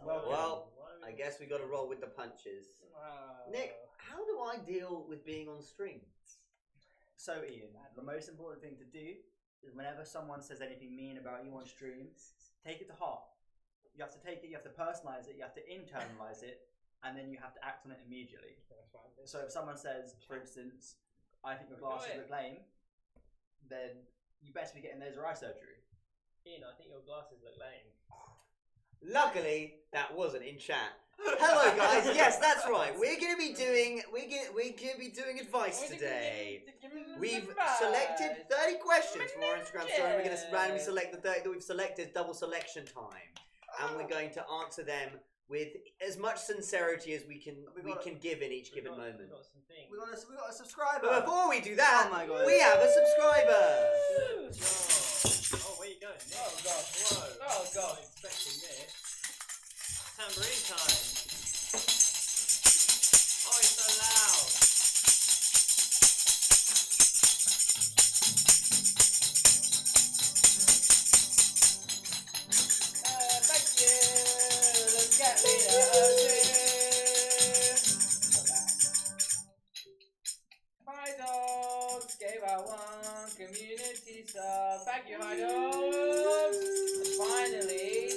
Well, I guess we got to roll with the punches. Nick, how do I deal with being on stream? So Ian, the most important thing to do is whenever someone says anything mean about you on stream, take it to heart. You have to take it, you have to personalize it, you have to internalize it, and then you have to act on it immediately. So if someone says, for instance, I think your glasses look lame, then you better be getting laser eye surgery. Ian, I think your glasses look lame. Luckily, that wasn't in chat. Hello, guys. Yes, that's right. We're gonna be doing advice today. We've selected 30 questions from our Instagram story. And we're gonna randomly select the 30 that we've selected. Double selection time, and we're going to answer them with as much sincerity as we can give in each given moment. We got a subscriber. But before we do that, oh my God, we have a subscriber. Oh, where you going? Nick? Oh gosh, whoa! Oh god, I'm expecting this. Tambourine time! Oh, it's so loud! Thank you! Let's get me Hi Dogs gave out one community sub. Thank you, Hi Dogs! And finally,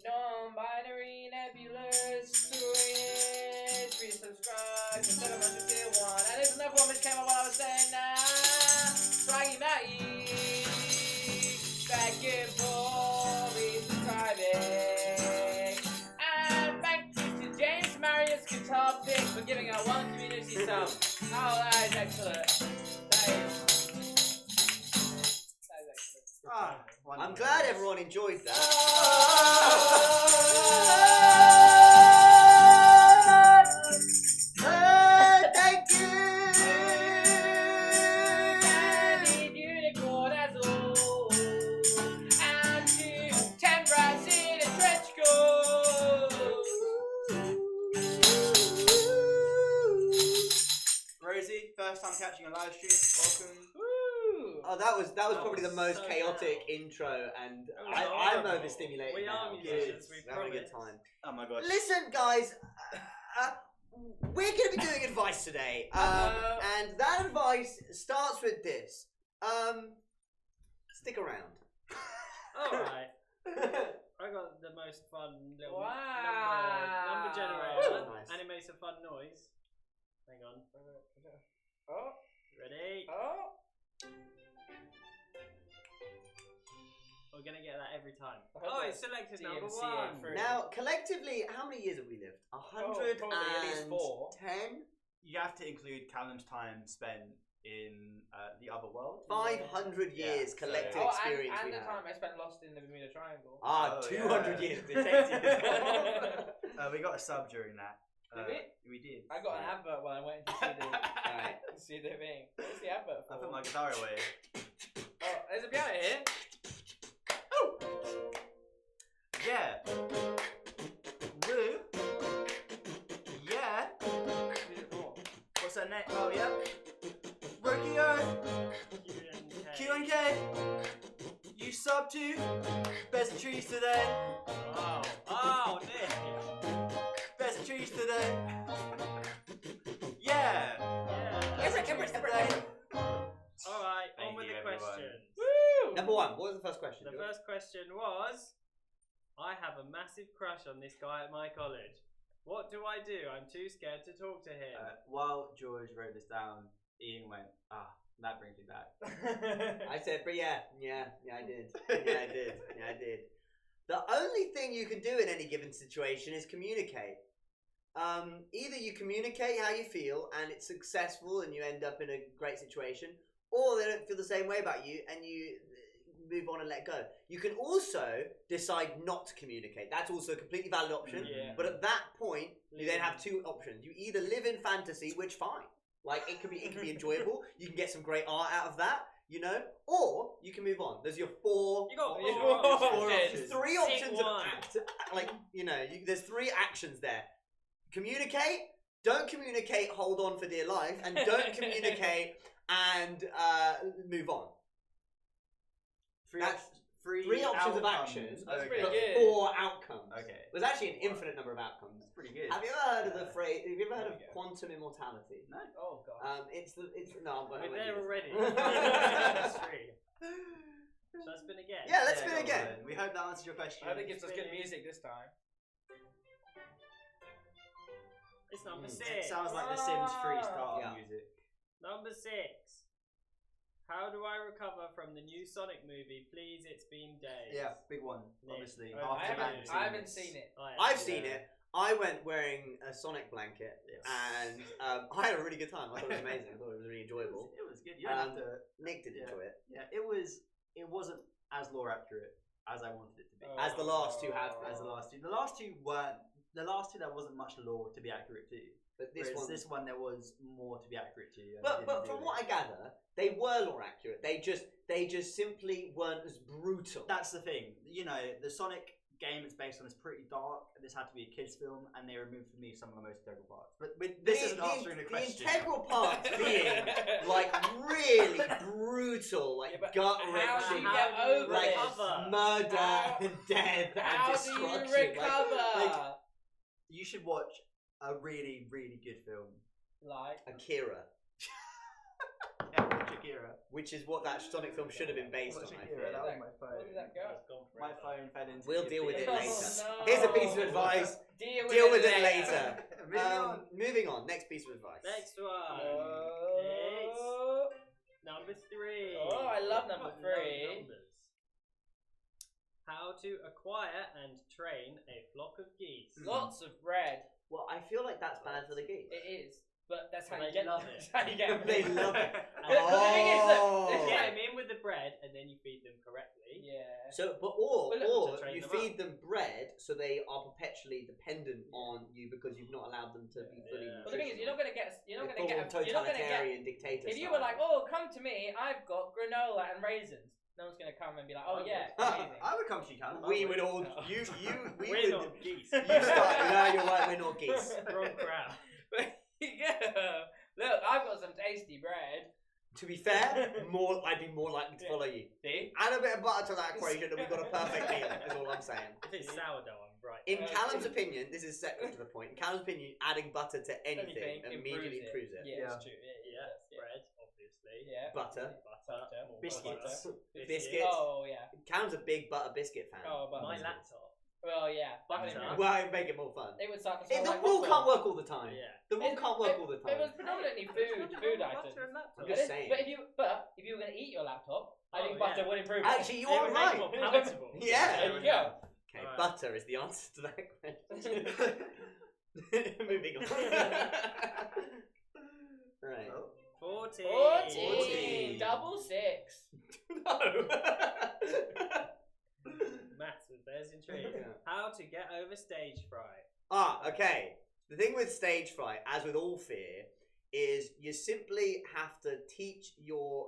non-binary nebulous stories. Please subscribe to 701. And there's another one which came up while I was saying that. Swaggy Matty. Thank you for resubscribing. And thank you to James Marius Guitar Pick for giving out one community sub. Oh, that is excellent. That is excellent. I'm glad everyone enjoyed that. Thank you! Candy unicorn as all. And two 10 rats in a trench coat. Rosie, first time catching a live stream. Welcome. Oh, that was probably the most chaotic intro, and I'm overstimulated. We now. are musicians, we We're having a good promise. time. Oh my gosh. Listen, guys, we're going to be doing advice today, and that advice starts with this. Stick around. Alright. I got the most fun little Wow. number generator, Nice. and it makes a fun noise. Hang on. Oh, Ready? oh. We're gonna get that every time. I hope Oh, that's it's selected DMC number it one. through. Now, collectively, how many years have we lived? probably at least 4. 10? You have to include Callum's time spent in the other world. 500 years Yeah, collective so- experience and we the have. time I spent lost in the Bermuda Triangle. Ah, Oh, 200 yeah. years. It takes you. We got a sub during that. Did we? We did. I got an advert when I went to see the Alright. see the thing. What's the advert for? I put my guitar away. Oh, there's a piano here. Yeah. Woo. Yeah. Who's it for? What's that name? Oh, yeah. Rokio. Q&K. You sub to. Best trees today. Oh, oh, Nick. Best trees today. Yeah. Yeah. Best trees today. Alright, on Thank with you, the everyone. questions. Woo! Number one, what was the first question? The George? first question was, I have a massive crush on this guy at my college. What do I do? I'm too scared to talk to him. While George wrote this down, Ian went, that brings me back. I said, but yeah, I did. Yeah, I did. The only thing you can do in any given situation is communicate. Either you communicate how you feel and it's successful and you end up in a great situation, or they don't feel the same way about you and you move on and let go. You can also decide not to communicate. That's also a completely valid option. Yeah. But at that point, you then have two options. You either live in fantasy, which fine. Like it could be enjoyable. You can get some great art out of that, you know, or you can move on. There's your four. You got Four four options. options. Three Pick options of one. act. Like there's three actions there. Communicate. Don't communicate. Hold on for dear life, and don't communicate and move on. Three options of outcomes. action, That's Okay. pretty but good. 4 outcomes. Okay. There's actually an infinite number of outcomes. That's pretty good. Have you ever heard of the phrase? Have you ever heard There of we go. quantum immortality? No. Oh god. It's no. We're there already. Shall I spin again? Yeah, let's Yeah, spin go on again. then. We hope that answers your question. I think it's just good music this time. It's number Mm. 6. It sounds like the Sims 3 starter Yeah. music. Number 6. How do I recover from the new Sonic movie? Please, it's been days. Yeah, big one, Nick. obviously. Oh, After I I haven't this. seen it. I've seen it. I went wearing a Sonic blanket, Yes. and I had a really good time. I thought it was amazing. I thought it was really enjoyable. It was good. You don't have to. Nick did Yeah. enjoy it, Yeah, it wasn't as lore accurate as I wanted it to be. as the last two have been. As the last two. The last two weren't. The last two there wasn't much lore to be accurate to. But this Whereas one, this one there was more to be accurate to. And but didn't do from it. what I gather, they were lore accurate. They just simply weren't as brutal. That's the thing. You know, the Sonic game it's based on is pretty dark. This had to be a kids' film, and they removed for me some of the most integral parts. But this isn't answering the question. The integral parts being like really brutal, like Yeah, but gut how do you wrenching, get over like this? murder How- and death How and do you destruction. recover? You should watch a really, really good film. Like, Akira, Yeah, watch Akira. which is what that Sonic film should have been based on. Watch I Akira. feel. That was my phone. where did that go? My phone fell into. We'll the deal with it abyss. later. Oh, no. Here's a piece of advice. Deal with it later. Moving on. Moving on. Next piece of advice. Next one. Oh. It's number 3. Oh, I love number Got 3. numbers. How to acquire and train a flock of geese. Lots of bread. Well, I feel like that's bad for the geese. It is. But that's how They you get love that's it. how you get They love it. But the thing is, look, Oh. this is Get like- them in with the bread and then you feed them correctly. Yeah. So, or But look, to train you them feed them bread, so they are perpetually dependent on you because you've not allowed them to be fully. Yeah. But the thing is, you're not gonna get you're not Full gonna get you're not gonna get totalitarian dictator. if you were like, oh, come to me, I've got granola and raisins. No one's gonna come and be like, oh yeah, amazing. I would come to you, Callum. we would all No. we We're would. not geese. You start. No, you're right. We're not geese. Wrong crowd. But yeah, look, I've got some tasty bread. To be fair, I'd be more likely to follow you. See? Add a bit of butter to that equation, and we've got a perfect meal. Is all I'm saying. If it's sourdough, I'm right. In Callum's opinion, this is separate to the point. In Callum's opinion, adding butter to anything immediately improves it. Yeah, Yeah. it's true. Yeah, Yeah. bread, obviously. Yeah. Butter. Butter. More Biscuits. butter. Biscuits. Oh yeah. Callum's a big butter biscuit fan. Oh, but My laptop. well, yeah. Butter. Well, it'd make it more fun. It would start to smell The like rule waffle. can't work all the time. Yeah. The rule can't work all the It was time. predominantly food items. I'm But just saying. if you were going to eat your laptop, I think Oh, butter yeah. would improve. it. Actually, you It are would make it right. more palatable. Yeah. There you go. Okay, Right. butter is the answer to that question. Moving on. Right. Oh. 14. 14. Double six. No. Maths with Bears in Trees. Yeah. How to get over stage fright. Okay. The thing with stage fright, as with all fear, is you simply have to teach your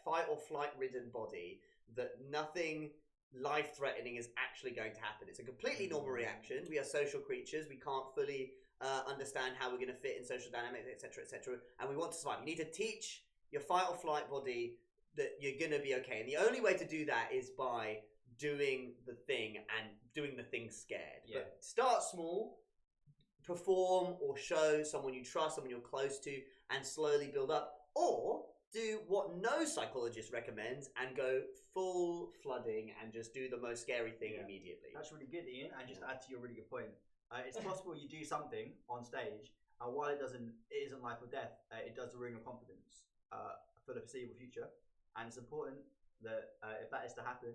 fight or flight ridden body that nothing life-threatening is actually going to happen. It's a completely normal reaction. We are social creatures. We can't fully understand how we're going to fit in social dynamics, etc., and we want to survive. You need to teach your fight or flight body that you're going to be okay. And the only way to do that is by doing the thing and doing the thing scared. Yeah. But start small, perform or show someone you trust, someone you're close to, and slowly build up. Or do what no psychologist recommends and go full flooding and just do the most scary thing Yeah. immediately. That's really good, Ian. And just to add to your really good point, it's possible you do something on stage, and while it isn't life or death, it does bring a confidence for the foreseeable future. And it's important that if that is to happen,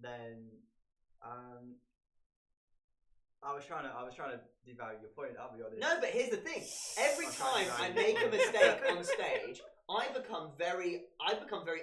then I was trying to devalue your point. I'll be honest. No, but here's the thing. Every I'm trying time to I value make your a point. mistake on stage, I become very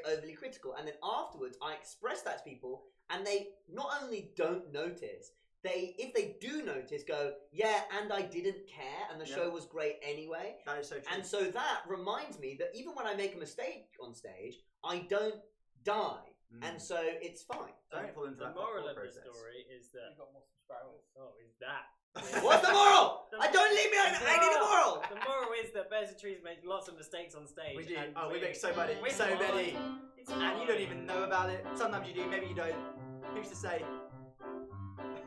overly critical, and then afterwards I express that to people, and they not only don't notice, if they do notice, go, yeah, and I didn't care, and the Yeah. show was great anyway. That is so true. And so that reminds me that even when I make a mistake on stage, I don't die, and so it's fine. Don't fall into The that moral thought of the process. story is that You've got more subscribers. is that What's the moral? Don't leave me. I need a moral. The moral is that Bears and Trees make lots of mistakes on stage. We do. and We make so many. It's So many. fine. It's And you fine. don't even know about it. Sometimes you do, maybe you don't. Who's to say?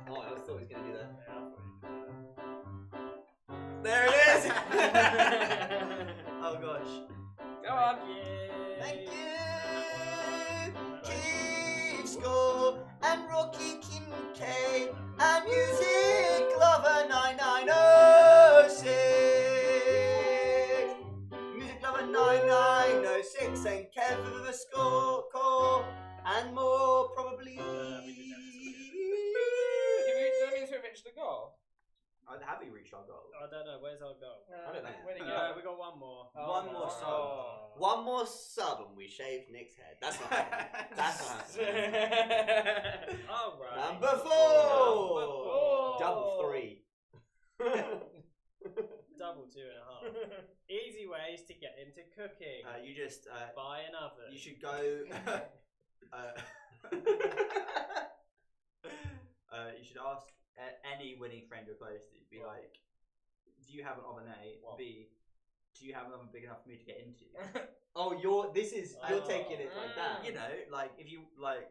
Oh, I thought he was going to do that. Yeah, I thought you could do that. There it is. Oh gosh. Go on. Thank you. Keith Score and Rocky Kincaid and Music Lover 9906. Music Lover 9906 and Kev the Score and more probably. Does that mean we reached the goal? Have we reached our goal? I don't know. Where's our goal? I don't know. Where'd it go? We got one more. One more sub. Oh. One more sub and we shaved Nick's head. That's not happening. That's not happening. All right. Number 4. four. Double 3. Double 2.5. Easy ways to get into cooking. You just Buy an oven. you should go. You should ask any winning friend you're close to. Be like, do you have an oven? A. What? B. Do you have an oven big enough for me to get into? Oh, you're taking it like that. You know, like if you like.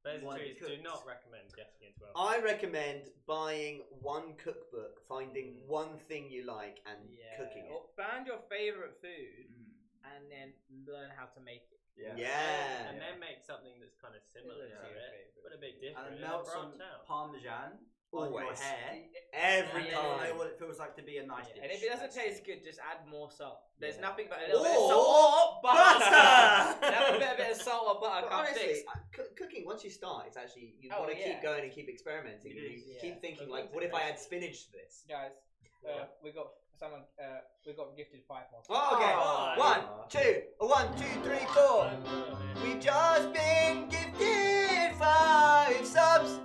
Bears and One Trees do cooked. not recommend getting into oven. I recommend buying one cookbook, finding one thing you like, and cooking it. Or find your favourite food Mm. and then learn how to make it. Yeah. And then make something that's kind of similar Yeah. to it, but a bit different. And And melt some branch out. parmesan on your Always. hair. Every And then you'll know time. what it feels like to be a nice dish. And if it doesn't That's taste it. good, just add more salt. There's Yeah. nothing but a little bit of Or salt. butter! That bit of salt or butter But can't honestly, fix. cooking, once you start, it's actually, you Oh, want to yeah. keep going and keep experimenting. It And is, you yeah. keep thinking, But like, once what it if I add makes- spinach to this? Guys, Yeah. we got gifted 5 more. Oh, okay. Oh. 1, 2, 1, 2, 3, 4. We've just been gifted 5 subs.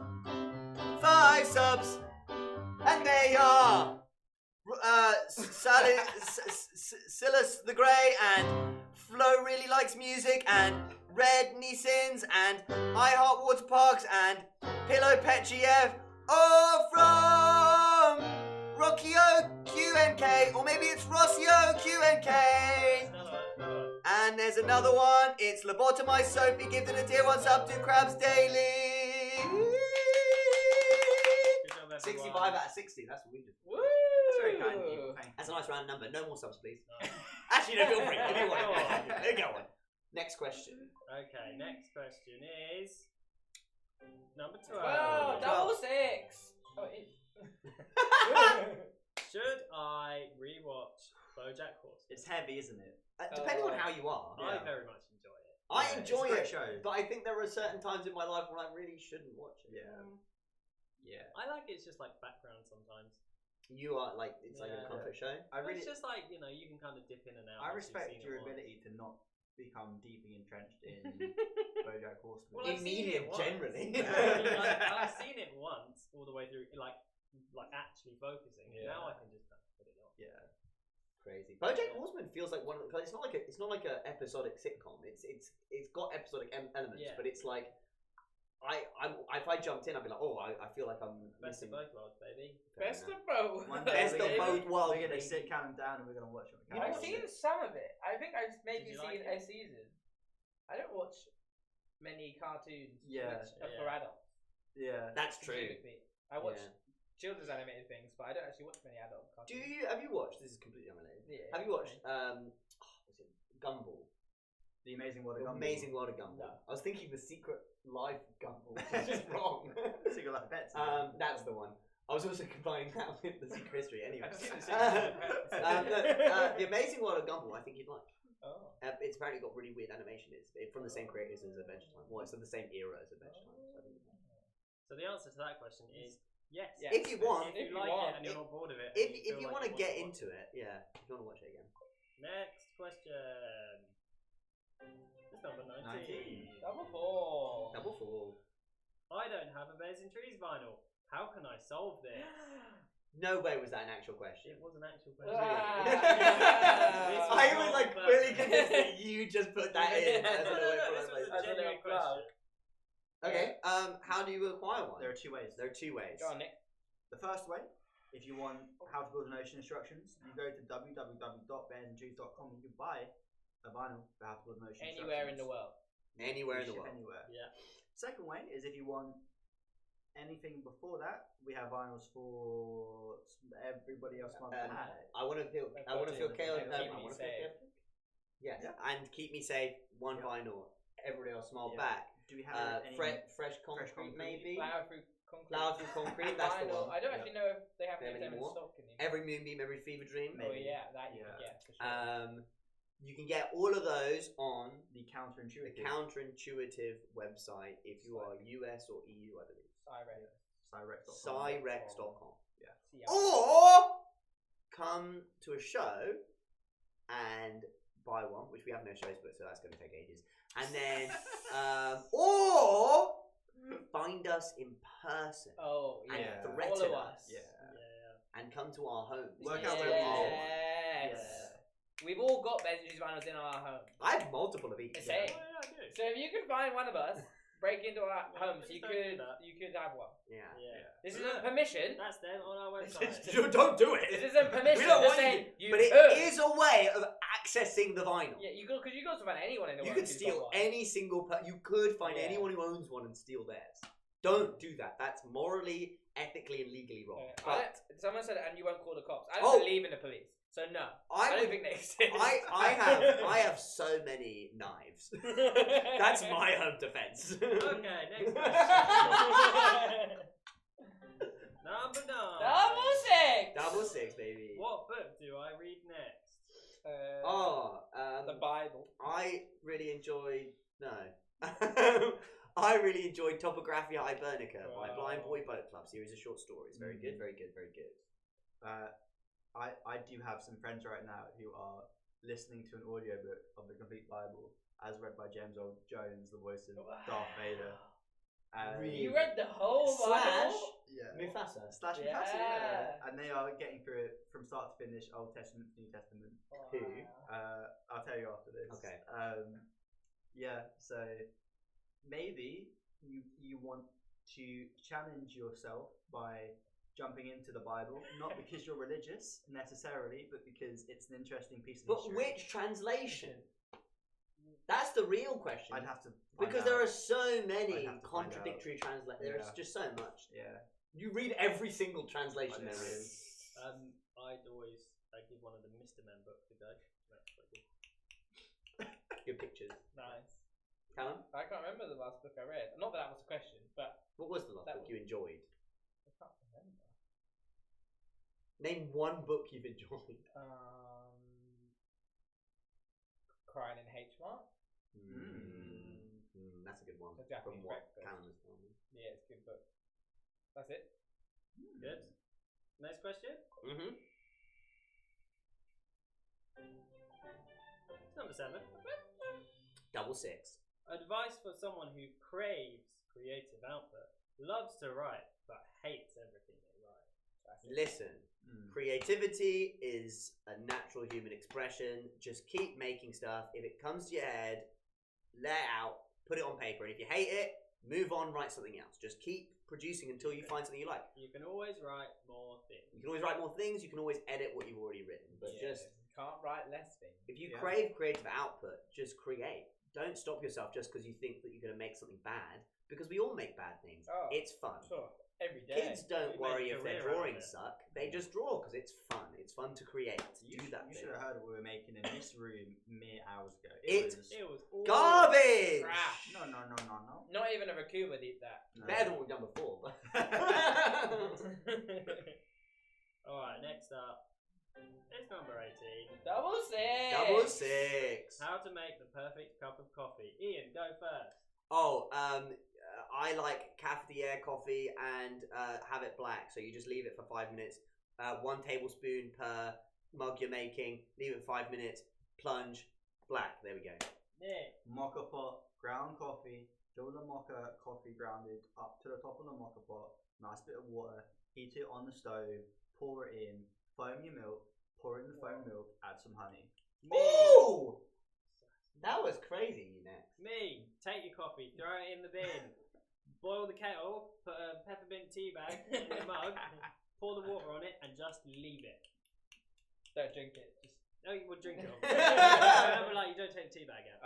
5 subs. And they are Silas the Grey and Flo Really Likes Music and Red Nisins and I Heart Water Parks and Pillow Petriev, all from Rockio QNK, or maybe it's Rossio QNK. And there's another one, it's Lobotomized Sophie gifting a tier 1 sub to Crabs Daily. Good job, everyone. 65 out of 60, that's what we do. Woo! That's very kind of you. Thank That's a you. nice round number. No more subs, please. No. Actually, no, feel free. If you want. Go on. Go on. Next question. Okay, next question is number 12. Wow, double 6. Oh, it is. Should I rewatch BoJack Horseman? It's heavy, isn't it? Depending on how you are. I Yeah. very much enjoy it. I Yeah, enjoy it's a great it, show. but I think there are certain times in my life when I really shouldn't watch it. Yeah. Yeah. I like it's just like background sometimes. You are like, it's like a Yeah. comfort show. I really, It's just like, you know, you can kind of dip in and out. I once you've respect seen it your once. ability to not become deeply entrenched in BoJack Horseman. Well, I've In seen media it once. generally. I've seen it once all the way through, like actually focusing. And Yeah. now I can just kind of put it on. Yeah. Crazy. BoJack Horseman feels like one of the. It's not like a episodic sitcom. It's got episodic elements, Yeah. but it's like. If I jumped in, I'd be like, oh, I feel like I'm Best missing. of both worlds, baby. Fair Best enough. of both. One day Best we're of gonna- both worlds. We're gonna baby. sit Callum down and we're gonna watch it. You know I've what's seen it? some of it. I think I've maybe you seen like a it? season. I don't watch many cartoons Yeah. which are Yeah. for adults. Yeah. That's true. Specifically. I watch Yeah. children's animated things, but I don't actually watch many adult Do cartoons. you have you watched? This is completely unrelated. Yeah. Have you watched? What's it? Gumball. The Amazing World of Gumball. Amazing World of Gumball. No. I was thinking the Secret Life Gumball, which is just wrong. Secret Life of Pets. That's the one. I was also combining that with the Secret History. Anyway, I've seen the Secret Life of Pets. the Amazing World of Gumball. I think you'd like. Oh. It's apparently got really weird animation. It's from the same creators as Adventure Time. Well, it's of the same era as Adventure Time. So I think you'd like it. So the answer to that question is yes. Yeah. If you want, If you If you like want. it and you're not bored of it, and if feel you like want to get watch into it, yeah. If you want to watch it again. Next question. It's number 19. Double 4. Double four. I don't have a Bears and Trees vinyl. How can I solve this? No way was that an actual question. It was an actual question. Ah. This I not was like on fully purpose. convinced that you just put that in as a No, little no, this was improvisation. a As a genuine little plug. question. Okay. How do you acquire one? There are two ways. There are two ways. Go on, Nick. The first way, if you want how to build an ocean instructions, you go to www.benjuice.com and you can buy a vinyl for how to build an ocean Anywhere in the instructions. world. Anywhere in the Ship world. Anywhere. Yeah. Second way is if you want anything before that, we have vinyls for everybody else. I want to feel. I want to feel chaotic. I want to feel chaotic. Yes, and keep me safe. One vinyl. Everybody else smile back. Do we have any fresh concrete maybe? Flower through concrete. Flower through concrete. That's the one. I don't actually know if they have They have any any of them in more? stock anymore. Every moonbeam, every fever dream. Oh yeah, that you can get for sure. You can get all of those on the counterintuitive website if you are US or EU, I believe. Cyrex.com. Yeah. Or come to a show and buy one, which we have no shows, but so that's going to take ages. And then, or find us in person. Oh and yeah, threaten all of us. Yeah. And come to our home. Work out where we live. Yes. We've all got Benji's vinyls in our home. I have multiple of each. Same. Oh, yeah, I do. So if you could find one of us, break into our homes, you please don't do could that. have one. Yeah. This isn't permission. That's them on our website. Don't do it. This isn't permission. We don't Just want saying you. you But it could. is a way of accessing the vinyl. Yeah, you could, because you could find anyone in the You world. could who's steal got one. any single. You could find Yeah. anyone who owns one and steal theirs. Don't do that. That's morally, ethically, and legally wrong. But Someone said, and you won't call the cops. I don't believe in the police, so no. I don't think they exist. I have so many knives. That's my home defense. Okay, next question. Number 9. Double 6. Double 6, baby. What book do I read next? The Bible. I really enjoyed. No. I really enjoyed Topographia Hibernica by Blind Boy Boat Club, series of short stories. Very good, very good, very good. I do have some friends right now who are listening to an audiobook of the complete Bible as read by James Earl Jones, the voice of Darth Vader. You read the whole Bible? Mufasa. Mufasa, yeah. And they are getting through it from start to finish, Old Testament to New Testament. Who? I'll tell you after this. Okay. Yeah, so maybe you want to challenge yourself by jumping into the Bible, not because you're religious necessarily, but because it's an interesting piece of But history. which translation? That's the real question. I'd have to because there are so many I'd have to contradictory translations. There's Yeah. just so much. Yeah. You read every single translation there is. I give one of the Mr. Men books a go. That's quite good. Good pictures. Nice. Callum, I can't remember the last book I read. Not that that was a question, but what was the last That book was- you enjoyed? I can't remember. Name one book you've enjoyed. Crying in H Mart. That's a good one. The Japanese From what breakfast. Callum has told me. Yeah, it's a good book. That's it. Good. Next question. Mm-hmm. It's number 7. Double 6. Advice for someone who craves creative output, loves to write, but hates everything they write. That's it. Listen, creativity is a natural human expression. Just keep making stuff. If it comes to your head, let it out, put it on paper. And if you hate it, move on, write something else. Just keep producing until you find something you like. You can always write more things. You can always write more things. You can always edit what you've already written. But just can't write less things. if you crave creative output, just create. Don't stop yourself just because you think that you're going to make something bad. Because we all make bad things. Oh, It's fun. Sure. Every day. Kids don't We worry make a if their career out of drawings it. suck. They just draw because it's fun. It's fun to create. You Do that. You thing. should have heard what we were making in this room mere hours ago. It- It was all Garbage! Trash. No. Not even a Raku would eat that. No. Better than what we've done before. But Alright, next up. It's number 18. Double 6. Double 6. How to make the perfect cup of coffee. Ian, go first. Oh, I like cafetiere coffee and have it black. So you just leave it for 5 minutes. 1 tablespoon per mug you're making. Leave it 5 minutes. Plunge. Black. There we go. Yeah. Mocha pot, ground coffee, fill the mocha coffee grounded up to the top of the mocha pot, nice bit of water, heat it on the stove, pour it in, foam your milk, pour in the foam milk, add some honey. Ooh! That was crazy, you next. Me, take your coffee, throw it in the bin, boil the kettle, put a peppermint tea bag in the mug, leave it. Don't drink it. Just No, you would drink it. Remember, like you don't take tea bag out.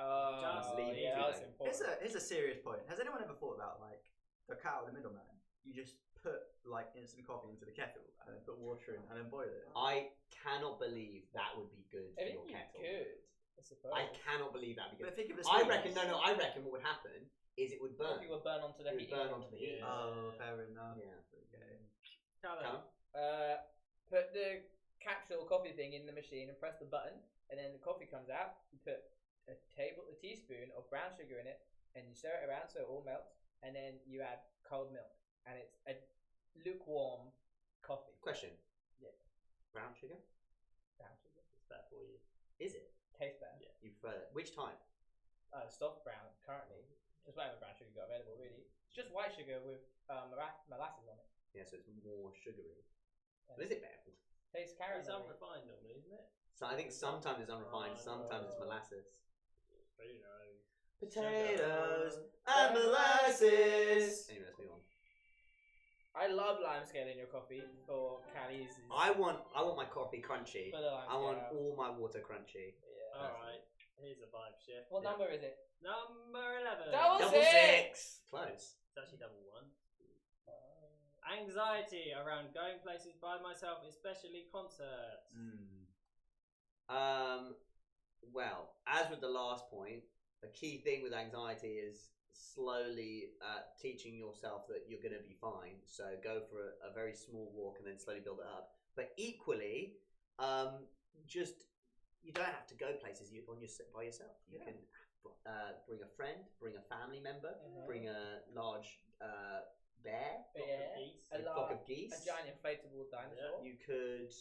Just leave leave it. that's it. important. Here's a serious point. Has anyone ever thought about like the cut out the middleman? You just put like instant coffee into the kettle and then put water in and then boil it. I cannot believe that would be good for I think your you kettle. could. I suppose. I cannot believe that But because think of the I sweetness. reckon what would happen is it would burn. Coffee will burn onto the It would heat. burn onto the heat. Yeah. Oh, fair enough. Yeah. Okay. Callum. Put the capsule coffee thing in the machine and press the button, and then the coffee comes out. You put a teaspoon of brown sugar in it, and you stir it around so it all melts, and then you add cold milk, and it's a lukewarm coffee. Question. Yeah. Brown sugar? Brown sugar It's better for you. Is it? tastes better. Yeah. You prefer it? Which type? Soft brown currently, just whatever brown sugar you got available. Really, it's just white sugar with molasses on it. Yeah, so it's more sugary. Yeah. But is it better? Tastes It's caramel. unrefined normally, isn't it? So I think sometimes it's unrefined, Oh, sometimes it's no. molasses. Who knows? Potatoes and molasses. Anyway, let's move on. I love lime scale in your coffee for Callie's. I want my coffee crunchy. For the lime I want scale. all my water crunchy. Yeah. Alright, here's a vibe shift. What Yeah. number is it? Number 11. Double Double six. Close. It's actually double one. Anxiety around going places by myself, especially concerts. Well, as with the last point, a key thing with anxiety is slowly teaching yourself that you're going to be fine. So go for a very small walk and then slowly build it up. But equally, just you don't have to go places by yourself. You can bring a friend, bring a family member, bring a large bear, A flock of geese. A giant inflatable dinosaur. You could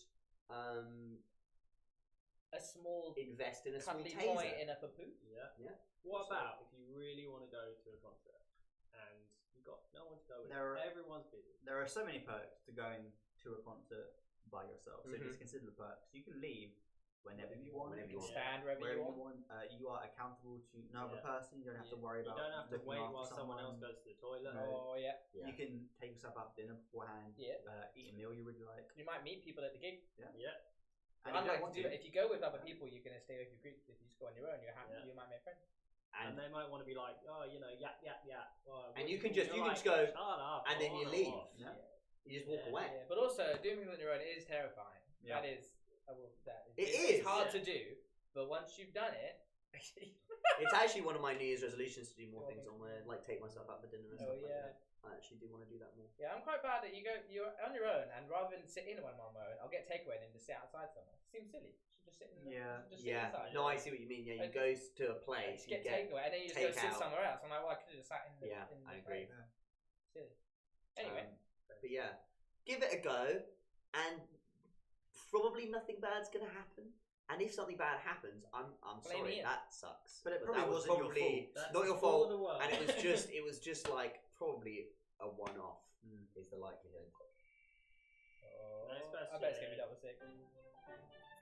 A small invest in a small cuddly toy taser. in a papoose. Yeah. Yeah. What about if you really want to go to a concert and you've got no one to go with? Everyone's busy. There are so many perks to going to a concert by yourself. So just consider the perks. You can leave whenever you want. Whenever you want. Stand wherever you want. You are accountable to another person. You don't have to worry You about. don't have to looking wait after while someone else someone. goes to the toilet. No. Oh yeah. Yeah. You can take yourself out for dinner beforehand. Yeah. Eat a meal you really like. You might meet people at the gig. Yeah. And if you don't Unlike want if you go with other people, you're gonna stay with your group. If you just go on your own, you're happy. Yeah. You might make friends. And they might want to be like, oh, you know, yap. Well, And you what can do just You're just go, Shut up, and then on you and leave. off. Yeah. You just walk Yeah. away. Yeah. But also, doing things on your own is terrifying. Yeah. That is. It is, It's hard yeah. to do, but once you've done it. It's actually one of my New Year's resolutions to do more things on there, like take myself out for dinner and stuff like that. I actually do want to do that more. Yeah, I'm quite bad that you're on your own, and rather than sit in when I'm on my own, I'll get takeaway and then just sit outside somewhere. Seems silly. Should just sit in. Just sit inside. No, I see what you mean. Yeah, you go to a place, Just get you takeaway, and then you just go sit takeout. somewhere else. I'm like, well, I could have just sat in the. Yeah, in the I agree. place. Silly. Anyway, But yeah, give it a go, and probably nothing bad's gonna happen. And if something bad happens, I'm Blame sorry, Ian. that sucks. But it that probably was wasn't your probably That's not your for fault, the world. and it was just like probably a one-off is the likelihood. I bet it's gonna be double six.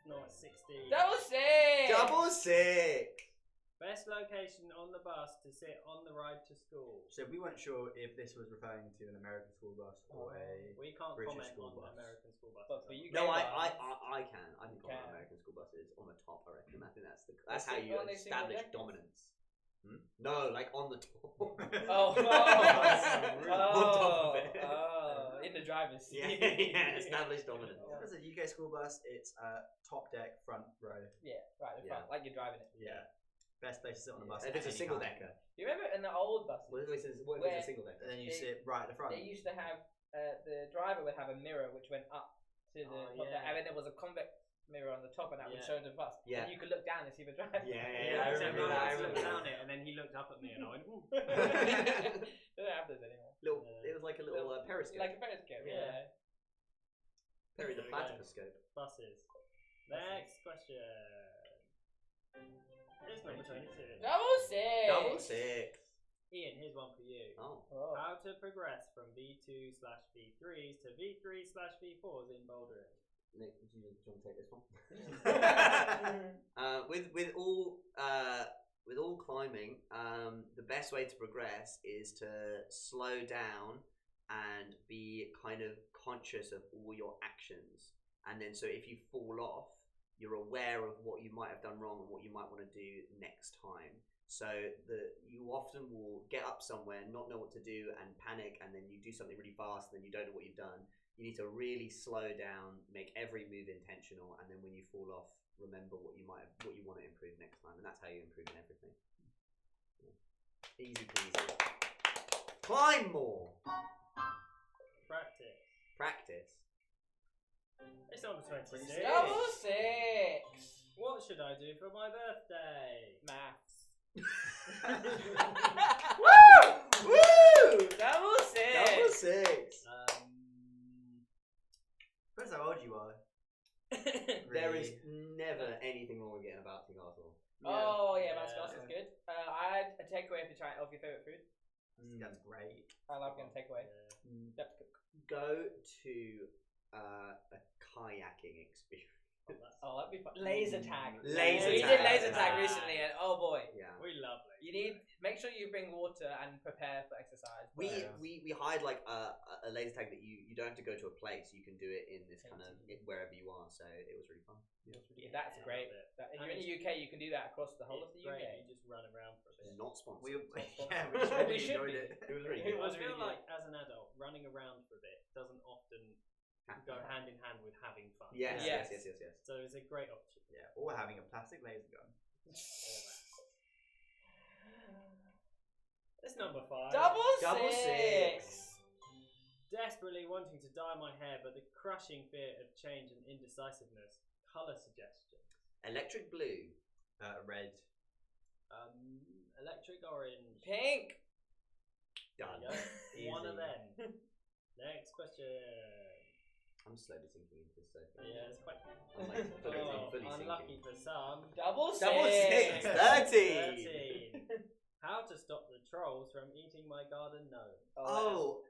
Not 16. Double six. Double sick. Best location on the bus to sit on the ride to school. So we weren't sure if this was referring to an American school bus or a. We can't British comment school on bus. American school buses. But for you No, guys, I can. I can comment on American school buses on the top. I reckon. I think that's how you Are they single establish deckers? dominance. No, like on the top. Oh, top of it. in the driver's seat. yeah, establish dominance. If it's a UK school bus, it's top deck, front row. Yeah, right in front, like you're driving it. Yeah. Best place to sit on the bus. If it's a at any single time. decker, You remember in the old buses, what if it's a Where- single decker? And then you They- sit right at the front. they used to have the driver would have a mirror which went up to the Oh, top, yeah. and then there was a convex mirror on the top, and that would Yeah. show the bus. Yeah. And you could look down and see the driver. Yeah, I so remember my that. I dad looked remember down that. it, and then he looked up at me, and I went, ooh. They don't have those anymore. It was like a little periscope. Like a periscope. Yeah. Perry the There we go. platypuscope. Buses. Next question. Here's number 22. Double six. Double six. Ian, here's one for you. Oh. Oh. How to progress from V2/V3s to V3/V4s in bouldering. Nick, do you want to take this one? With all climbing, the best way to progress is to slow down and be kind of conscious of all your actions. and then so if you fall off, you're aware of what you might have done wrong and what you might want to do next time. So you often will get up somewhere, not know what to do, and panic, and then you do something really fast, and then you don't know what you've done. You need to really slow down, make every move intentional, and then when you fall off, remember what you want to improve next time, and that's how you improve in everything. Yeah. Easy peasy. Climb more. Practice. It's number 26. Double six. What should I do for my birthday? Maths. Woo! Woo! Double six. Double six. Depends how old you are. There is never anything wrong with getting a bouncy castle. Oh yeah, bouncy castle is good. I had a takeaway of your favorite food. That's great. I love getting takeaway. Yeah. Go to a kayaking experience. Oh, that'd be fun. Laser tag. Laser We tag. did laser tag recently, and oh boy, Yeah. We love it. you need make sure you bring water and prepare for exercise. We hired like a laser tag that you don't have to go to a place. You can do it in this kind of wherever you are. So it was really fun. Yeah, that's great. If you're in the UK, you can do that across the whole of the Great. UK. You just run around for a bit. Not sponsored. We We just should really be. enjoyed it. It was really It good. was I really feel good. like as an adult, running around for a bit doesn't often go hand in hand with having fun. Yes. Yes. So it's a great option. Yeah, or having a plastic laser gun. It's number 5. Double six. Desperately wanting to dye my hair, but the crushing fear of change and indecisiveness. Color suggestions. Electric blue. Red. Electric orange. Pink. Done. There you go. One of Easy. them. Next question. I'm slowly sinking into this so far. Yeah, it's quite. I'm like fully Unlucky sinking. for some. Double six. Double six. 13. 13. How to stop the trolls from eating my garden gnome. Oh,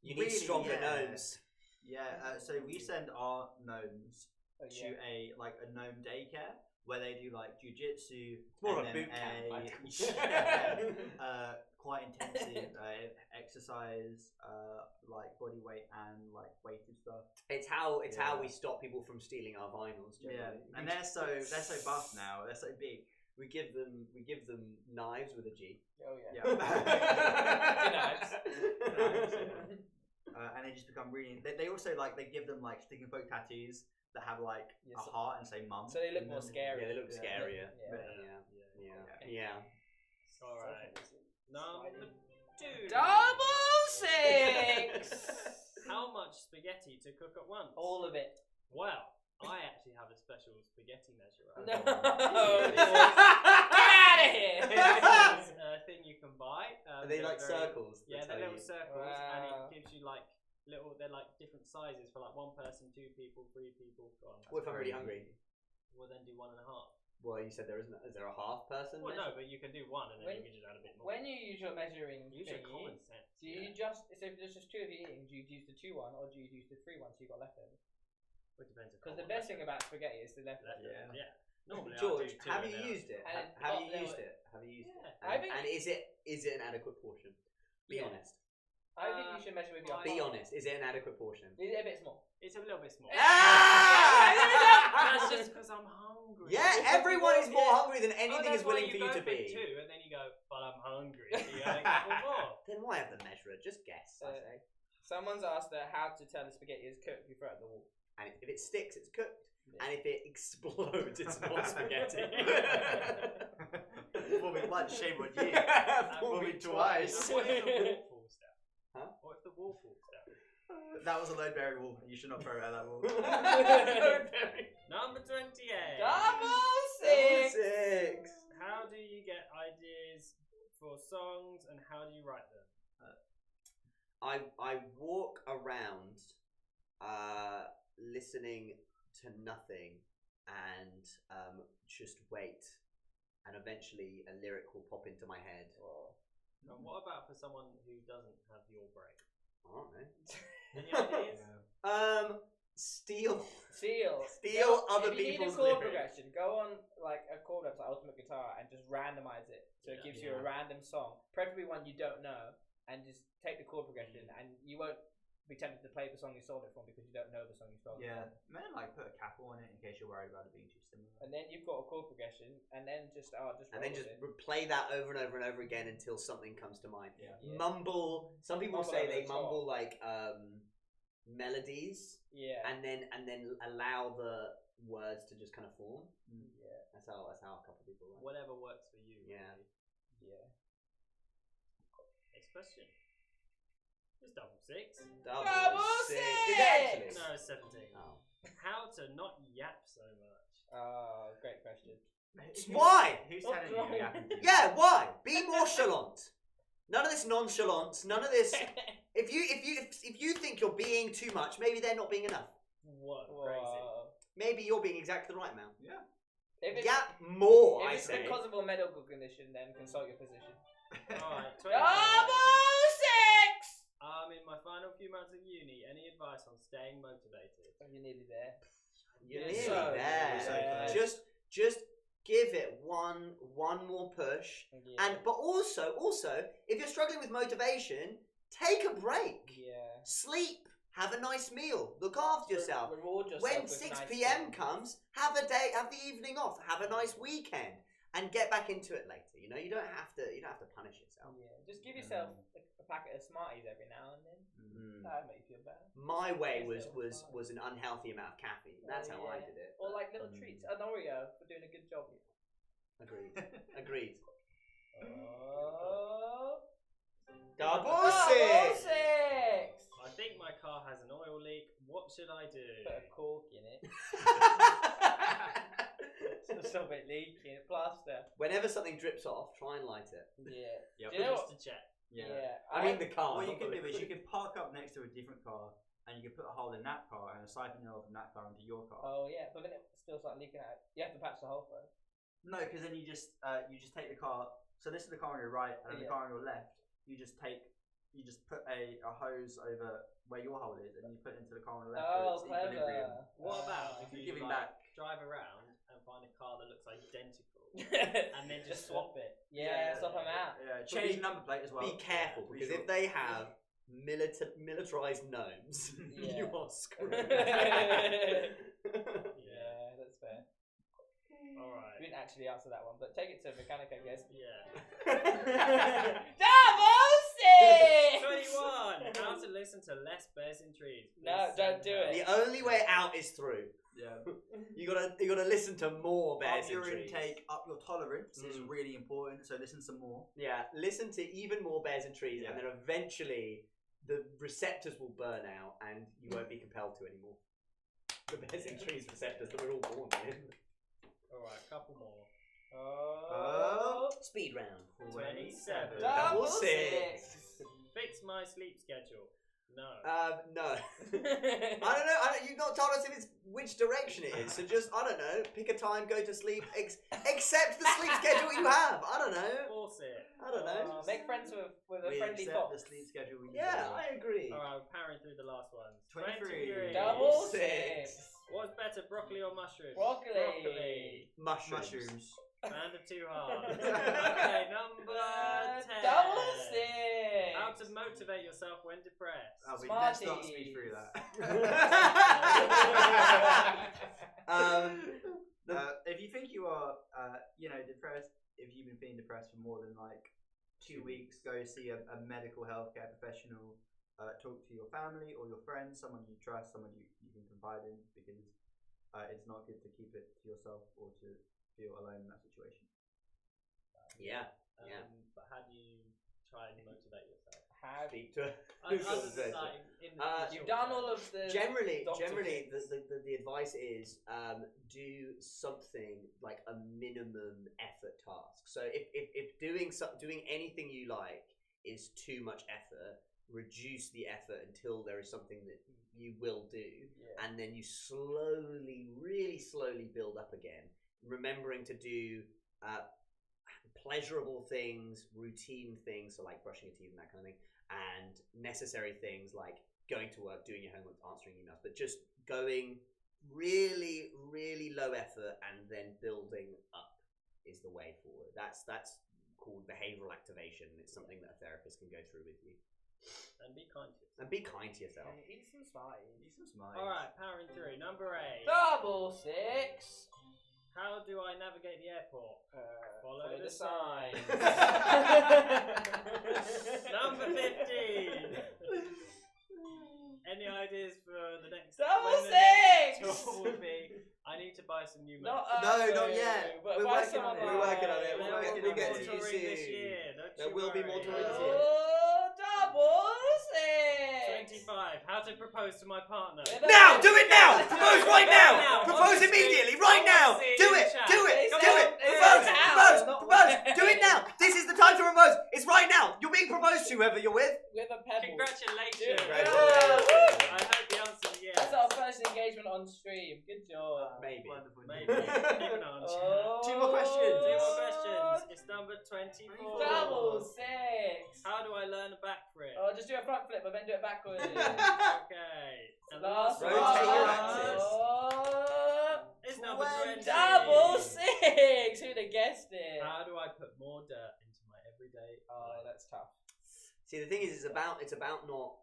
You need really, stronger yeah. gnomes. Yeah, so we send our gnomes Oh, to yeah. a gnome daycare where they do like jujitsu. It's more and of a then boot camp, I think. quite intensive exercise, like body weight and like weighted stuff. It's how we stop people from stealing our vinyls. Yeah, Generally. and they're so buff now. They're so big. We give them knives with a G. Oh yeah. Yeah. Knives. And they just become really. They also like they give them like stick and poke tattoos that have like Yes. a heart and say mum. So they look in more them. scary. Yeah, they look Yeah. scarier. Yeah. Yeah. Alright. Number 2. Double six. How much spaghetti to cook at once? All of it. Well, I actually have a special spaghetti measurer. No. Yeah. Get out of here. It's a thing you can buy. Are they like circles? Yeah, that they're tell little you- circles, and Wow. it gives you like they're like different sizes for like 1 person, 2 people, 3 people. Go on. What if I'm really hungry? We'll then do 1.5. Well, you said there isn't. Is there a half person? Well, measure? no, but you can do 1 and then you can just add a bit more. When you use your measuring Use your thingy, common sense. do you just so if there's just 2 of you eating, do you use the 2-1 or do you use the 3-1 so you've got leftovers? Well, it depends. Because the best thing about spaghetti is the leftovers. Yeah. Normally, George, I do 2 have and you then used it? And Have oh, you no, used it? Have you used Yeah. it? I think- And is it an adequate portion? Be Yeah. honest. I think you should measure with your Be heart. honest. Is it an adequate portion? Is it a bit small? It's a little bit small. Ah! That's just because I'm hungry. Yeah, everyone is more hungry than anything that's is why willing you for you go to be. 2, and then you go, but I'm hungry. So you add a couple more. Then why have the measurer? Just guess. I say. Someone's asked how to tell the spaghetti is cooked. You throw it at the wall. And if it sticks, it's cooked. And if it explodes, it's not spaghetti. Fool me once, shame on you. Fool me twice. What if the wall falls down? Huh? What if the wall falls down? That was a load berry wall. You should not throw it at that wall. Number 28. Double six. Six. How do you get ideas for songs and how do you write them? I walk around listening to nothing and just wait, and eventually a lyric will pop into my head. And what about for someone who doesn't have your brain? I don't know. Any ideas? Steal Go- other if you need a people's chord lyrics. progression, go on like a chord website, Ultimate Guitar, and just randomize it. So it Yeah. gives you a random song, preferably one you don't know, and just take the chord progression, and you won't be tempted to play the song you stole it from because you don't know the song you stole it Yeah, from. maybe like put a cap on it in case you're worried about it being too similar. And then you've got a chord progression, and then just roll with it. Play that over and over and over again until something comes to mind. Yeah. Mumble. Some people Mumble say over they the mumble like melodies, Yeah. and then allow the words to just kind of form. Yeah. That's how a couple of people like. Whatever works for you. Yeah. Really. Yeah. Next question. It's double six. Double six. Is it actually? No, it's 17. Oh. How to not yap so much? Oh, great question. Why? Who's What's telling you wrong? you have to do Yeah, why? Be more chalant. None of this nonchalance. None of this. If you think you're being too much, maybe they're not being enough. What? Crazy. Maybe you're being exactly the right amount. Yeah. If it's, Yap more, if I it's say. because of a medical condition, then consult your physician. Alright, 25. Double six! I'm in my final few months of uni. Any advice on staying motivated? You're nearly there. You're Yeah, nearly so- there. so just give it one more push. Yeah. But also, if you're struggling with motivation, take a break. Yeah. Sleep. Have a nice meal. Look after yourself. Reward yourself When with 6 nice p.m. things. comes, have the evening off. Have a nice weekend, and get back into it later. You know, you don't have to punish yourself. Yeah. Just give yourself a packet of Smarties every now and then. That'll make you feel better. My way Taste was it. was an unhealthy amount of caffeine. That's how I Yeah. did it. Or like little treats. An Oreo for doing a good job. Agreed. Oh. Double Double six. six! I think my car has an oil leak. What should I do? Put a cork in it. Stop it leaking. Plaster. Whenever something drips off, try and light it. Yeah. Yep. Do you know Just what? to check. Yeah. I mean the car. What you not can the do is you liquid. can park up next to a different car, and you can put a hole in that car and a siphon oil from that car into your car. Oh yeah, but then it still starts leaking out. You have to patch the hole first. No, because then you just take the car. So this is the car on your right, and the car on your left. You just put a hose over where your hole is, and you put it into the car on the left. Oh, so it's equilibrium. clever. What about if You're you giving like, back. drive around and find a car that looks identical and then just swap it? Yeah, swap them out. Yeah, change the number plate as well. Be careful Be because sure. if they have militarized gnomes, Yeah. you are screwed. Yeah. Yeah, that's fair. We Alright. didn't actually answer that one, but take it to a mechanic, I guess. Yeah. Double six! 21. How to listen to less bears in trees. Please No, don't send do help. it. The only way out is through. Yeah. You gotta listen to more bears Up in your trees. intake, up your tolerance is Mm. really important. So listen some more. Yeah, listen to even more bears in trees, Yeah. and then eventually the receptors will burn out, and you won't be compelled to anymore. The bears in trees receptors that we're all born with. Alright, couple more. Oh. Speed round. 27. Double six. Fix my sleep schedule. No. No. I don't know. You've not told us if it's which direction it is. So just, I don't know, pick a time, go to sleep, accept the sleep schedule you have. I don't know. Force it. I don't know. Make friends with a We friendly accept fox. the sleep schedule. We Yeah, use. I agree. Alright, we're powering through the last ones. 23. Double Six. six. What's better, broccoli or mushrooms? Broccoli. Broccoli. Mushrooms. Band of two halves. Okay, number 10. Double six. How to motivate yourself when depressed. Let's not speed Smarties. through that. If you think you are, depressed, if you've been feeling depressed for more than like 2 weeks, go see a medical healthcare professional. Talk to your family or your friends, someone you trust, someone you can confide in, because it's not good to keep it to yourself or to feel alone in that situation. Yeah. But how do you try and motivate yourself? Speak to You've done all of the Generally, doctor the things. the advice is do something like a minimum effort task. So if doing anything you like is too much effort, reduce the effort until there is something that you will do, and then you really slowly build up again, remembering to do pleasurable things, routine things, so like brushing your teeth and that kind of thing, and necessary things like going to work, doing your homework, answering emails, but just going really low effort and then building up is the way forward. That's called behavioral activation. It's something that a therapist can go through with you. And be kind to yourself. And be kind to yourself. Eat some Smarties. Eat some Smarties. Alright, powering through. Number 8. Double 6. How do I navigate the airport? Follow the sign. Number 15. Any ideas for the next Double when the next 6. tour would be? I need to buy some new Not merch. No, not yet. But We're buy working some on it. online. We're working on it. There We're will working be to get more to you touring this soon. year. Don't There you will be more worry. touring this year. Oh, double 6. 25. How to propose to my partner. Now! Do it now! Propose right now! Now, Propose honestly, immediately! Right now! honestly, Do in it! the chat. Do it! It's Do it! not- it's Propose! now, Propose! not Propose! when. Do it now! This is the time to propose! It's right now! You're being proposed to, whoever you're with. With a pebble. Congratulations. Congratulations. I hope the answer is yes. That's our first engagement on stream. Good job. Maybe. Wonderful. Maybe. Keep an eye on chat. Oh. 2 more questions. 2 more questions. It's number 24. Double 6. How do I learn a backflip? Oh, just do a front flip, but then do it backwards. Okay. And the Last last one. Rotate your one axis. Oh, is number 20. double 6. Who'd have guessed it? How do I put more dirt into my everyday Oh, life? that's tough. See, the thing is, it's about not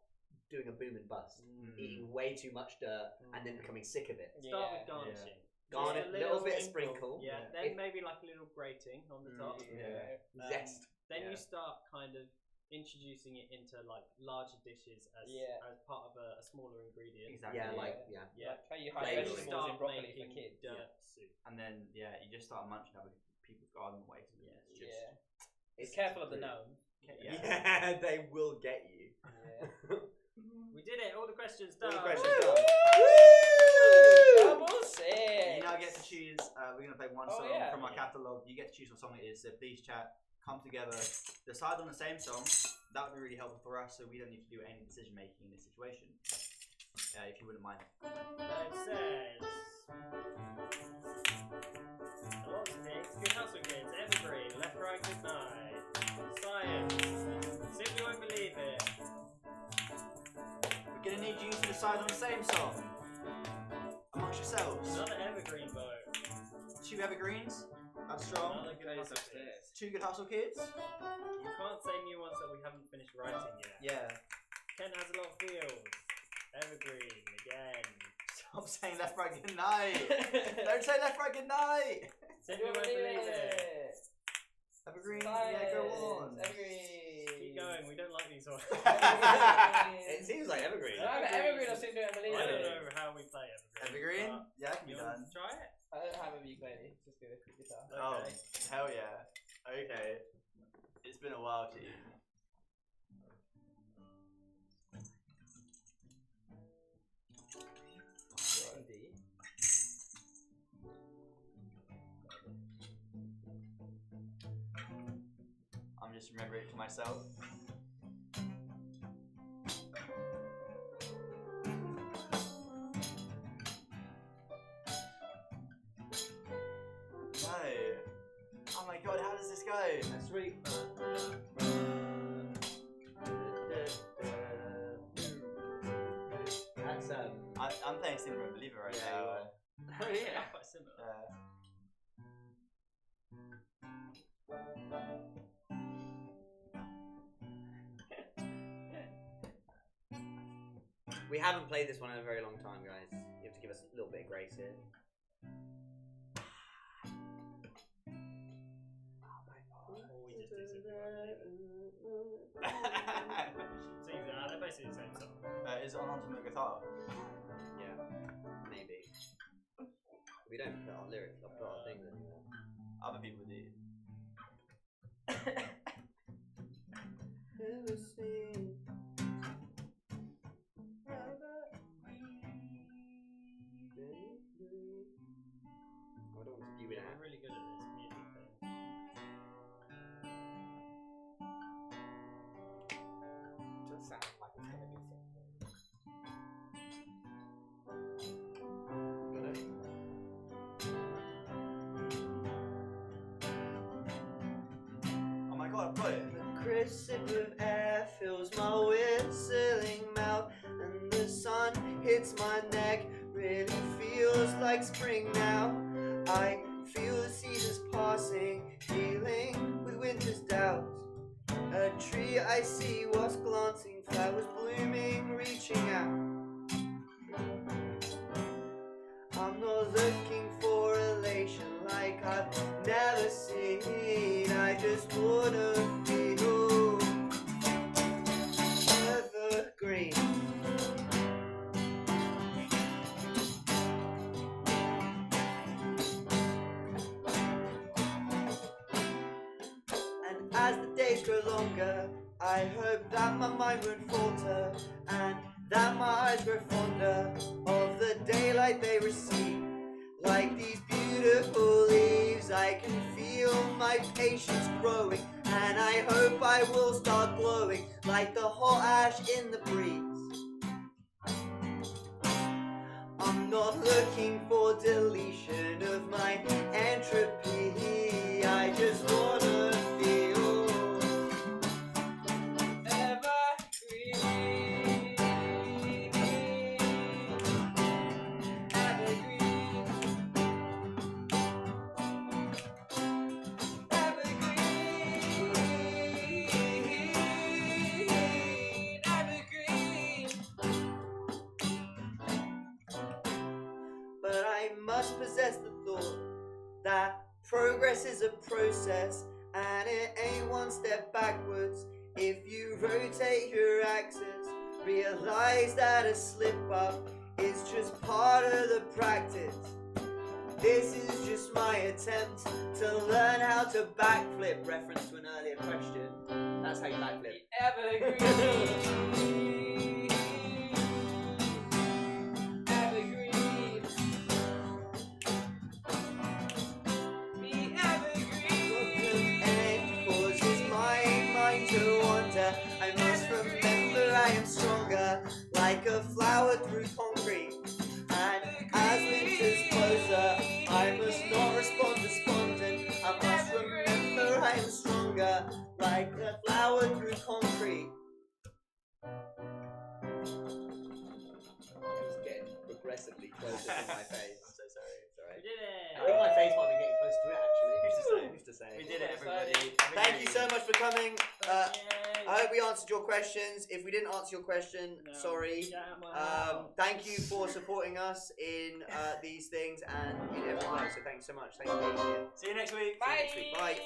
doing a boom and bust, eating way too much dirt, and then becoming sick of it. Start with Yeah. garnishing. Garnish, Just a little bit of sprinkle. Yeah, Yeah. then If- maybe like a little grating on the top. Yeah. Zest. Then Yeah. you start kind of introducing it into like larger dishes as Yeah. as part of a smaller ingredient. Exactly. Yeah, Yeah. like, yeah. Yeah. Like how you Flavouring. hide Then you vegetables start in broccoli for making kids. dirt soup. And then you just start munching other people's garden waste. And Yes. it's just, Yeah. It's Be careful of the true. gnomes. Yeah. Yeah, they will get you. Yeah. We did it. All the questions done. All the questions Woo! done. Double You 6. now get to choose. We're gonna play one Oh, song yeah. from our catalogue. You get to choose what song it is. So please, chat, come together, decide on the same song. That would be really helpful for us, so we don't need to do any decision making in this situation. If you wouldn't mind. It says. A lot of things. Good hustle kids. Evergreen. Left, right, good night. Science. Simply won't believe it. We're gonna need you to decide on the same song amongst yourselves. Another evergreen vote. 2 evergreens. That's strong. Another good hustle kids. 2 good hustle kids. You can't say new ones that we haven't finished writing yet. Yeah. Ken has a lot of feels. Evergreen again. Stop saying left, right, good night. Don't say left, right, good night. Simply won't believe it. Evergreen. Yeah, go on. Evergreen. Keep going. We don't like these ones. It seems like evergreen. No, but Evergreen, I seem to believe I don't it. know how we play evergreen. Evergreen. but Yeah, it can be You done. want to try it? I don't have a ukulele. Just do a guitar. Oh, Okay. hell yeah. Okay. It's been a while, team. Indeed. I'm just remembering it to myself. No. Oh my god, how does this go? That's sweet. That's I'm playing Simple and Believer right Yeah, now. you are. Oh yeah, quite similar. We haven't played this one in a very long time, guys. You have to give us a little bit of grace here. Or we just do Simply Won't Believe It. Sings it. They're basically the same song. Is it on ultimate guitar? Yeah, maybe. We don't put our lyrics, I'll put our things in. Other people do. I don't want to spew it We're out. really good at this music thing. Does sound like it's gonna be simple. Got it? Oh my god, I've got it. The crisp sip of air fills my whistling mouth, and the sun hits my neck. Really feels like spring now. I feel the seasons passing, dealing with winter's doubts. A tree I see was glancing, flowers blooming, reaching out. I'm not looking for elation like I've never seen. I just wanna feel evergreen. And as the days grow longer, I hope that my mind won't falter and that my eyes grow fonder of the daylight they receive. Like these beautiful leaves, I can feel my patience growing, and I hope I will start glowing like the hot ash in the breeze. I'm not looking for deletion of my entropy. I just wanna feel evergreen. Evergreen. Evergreen. but I must possess the thought that progress is a process and it ain't one step backwards. If you rotate your axis, realize that a slip up is just part of the practice. This is just my attempt to learn how to backflip. Reference to an earlier question. That's how you backflip. Evergreen. Evergreen. Be evergreen. And causes my mind to wander. I must remember I am stronger, like a flower through concrete. And as winter's closer, I must not respond despondent. I must remember I am stronger, like a flower through concrete. It's getting progressively closer to my face. I'm so sorry. It's We alright. did I it. think my face might be getting close to it actually. Who's to say? We did it, everybody. Thank you so much for coming. Yay. I hope we answered your questions. If we didn't answer your question, No. sorry. Get out of my house. Thank you for supporting us in these things and in every way. So thanks so much. Thanks for being here. See you next week. See you next week. Bye.